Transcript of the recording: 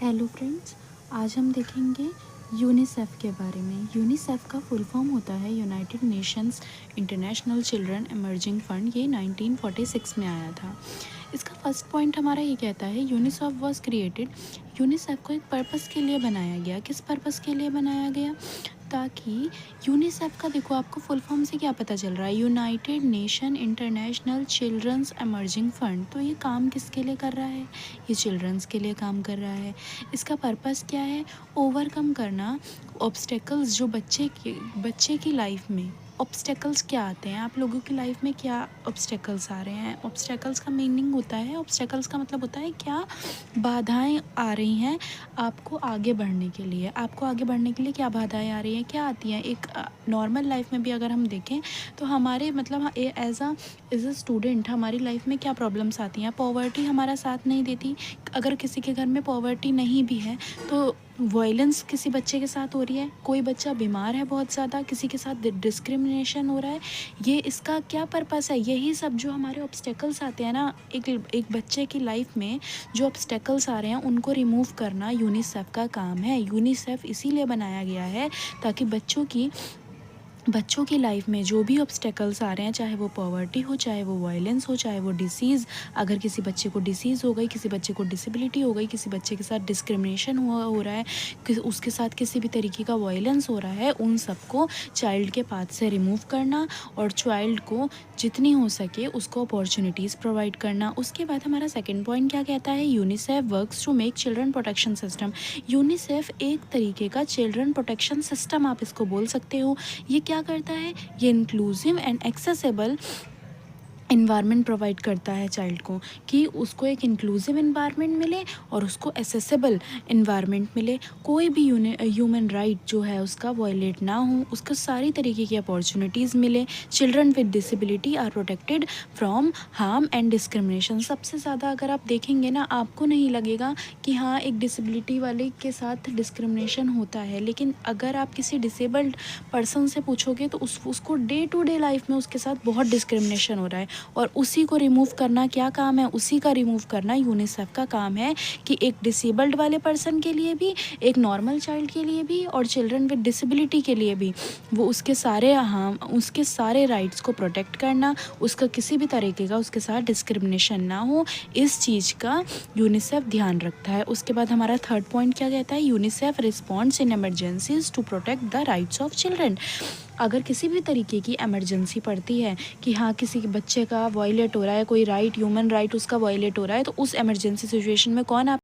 Hello friends, आज हम देखेंगे यूनिसेफ के बारे में। यूनिसेफ का फुल फॉर्म होता है United Nations international children emerging fund. ये 1946 में आया था। इसका फर्स्ट पॉइंट हमारा ये कहता है यूनिसेफ वाज क्रिएटेड। यूनिसेफ को एक पर्पस के लिए बनाया गया। किस पर्पस के लिए बनाया गया? ताकि यूनिसेफ का देखो, आपको फुल फॉर्म से क्या पता चल रहा है, united nation international children's emerging fund. तो ये काम किसके लिए कर रहा है? ये चिल्ड्रंस के लिए काम कर रहा है। इसका पर्पस क्या है? ओवरकम करना ऑब्स्टेकल्स जो बच्चे की लाइफ में ऑब्स्टेकल्स क्या आते हैं। आप लोगों की लाइफ में क्या ऑब्स्टेकल्स आ रहे हैं? ऑब्स्टेकल्स का मीनिंग होता है, ऑब्स्टेकल्स का मतलब होता है क्या बाधाएं आ रही हैं आपको आगे बढ़ने के लिए। आपको आगे बढ़ने के लिए क्या बाधाएं आ रही हैं, क्या आती हैं? एक नॉर्मल लाइफ में भी अगर हम देखें तो हमारे मतलब एज अ स्टूडेंट हमारी लाइफ में क्या प्रॉब्लम्स आती हैं? पॉवर्टी हमारा साथ नहीं देती। अगर किसी के घर में पॉवर्टी नहीं भी है तो वायलेंस किसी बच्चे के साथ हो रही है, कोई बच्चा बीमार है बहुत ज़्यादा, किसी के साथ डिस्क्रिमिनेशन हो रहा है। ये इसका क्या पर्पस है? यही सब जो हमारे ऑब्स्टेकल्स आते हैं ना एक बच्चे की लाइफ में, जो ऑब्स्टेकल्स आ रहे हैं उनको रिमूव करना यूनिसेफ का काम है। यूनिसेफ इसीलिए बनाया गया है ताकि बच्चों की लाइफ में जो भी ऑब्स्टेकल्स आ रहे हैं, चाहे वो पॉवर्टी हो, चाहे वो वायलेंस हो, चाहे वो डिसीज़, अगर किसी बच्चे को डिसीज़ हो गई, किसी बच्चे को डिसेबिलिटी हो गई, किसी बच्चे के साथ डिस्क्रिमिनेशन हो रहा है, उसके साथ किसी भी तरीके का वायलेंस हो रहा है, उन सबको चाइल्ड के पाथ से रिमूव करना और चाइल्ड को जितनी हो सके उसको अपॉर्चुनिटीज़ प्रोवाइड करना। उसके बाद हमारा सेकेंड पॉइंट क्या कहता है? UNICEF works to make children protection system. UNICEF एक तरीके का चिल्ड्रन प्रोटेक्शन सिस्टम आप इसको बोल सकते हो। ये क्या करता है? ये inclusive and accessible environment provide करता है चाइल्ड को, कि उसको एक इंक्लूसिव इन्वायरमेंट मिले और उसको एसेसिबल इन्वायरमेंट मिले। कोई भी ह्यूमन राइट जो है उसका वायलेट ना हो, उसको सारी तरीके की अपॉर्चुनिटीज़ मिले। Children with disability are protected from harm and discrimination. सबसे ज़्यादा अगर आप देखेंगे ना, आपको नहीं लगेगा कि हाँ एक डिसेबिलिटी वाले के साथ डिस्क्रिमिनेशन होता है, लेकिन अगर आप किसी डिसेबल्ड पर्सन से पूछोगे तो उसको डे टू डे लाइफ में उसके साथ बहुत डिस्क्रिमिनेशन हो रहा है। और उसी को रिमूव करना क्या काम है? उसी का रिमूव करना यूनिसेफ का काम है, कि एक डिसेबल्ड वाले पर्सन के लिए भी, एक नॉर्मल चाइल्ड के लिए भी और चिल्ड्रन विद डिसेबिलिटी के लिए भी वो उसके सारे राइट्स को प्रोटेक्ट करना, उसका किसी भी तरीके का उसके साथ डिस्क्रिमिनेशन ना हो, इस चीज़ का यूनिसेफ ध्यान रखता है। उसके बाद हमारा थर्ड पॉइंट क्या कहता है? UNICEF responds in emergencies to protect the rights of children. अगर किसी भी तरीके की एमरजेंसी पड़ती है कि हाँ किसी के बच्चे का वायलेट हो रहा है, कोई राइट, ह्यूमन राइट उसका वायलेट हो रहा है, तो उस एमरजेंसी सिचुएशन में कौन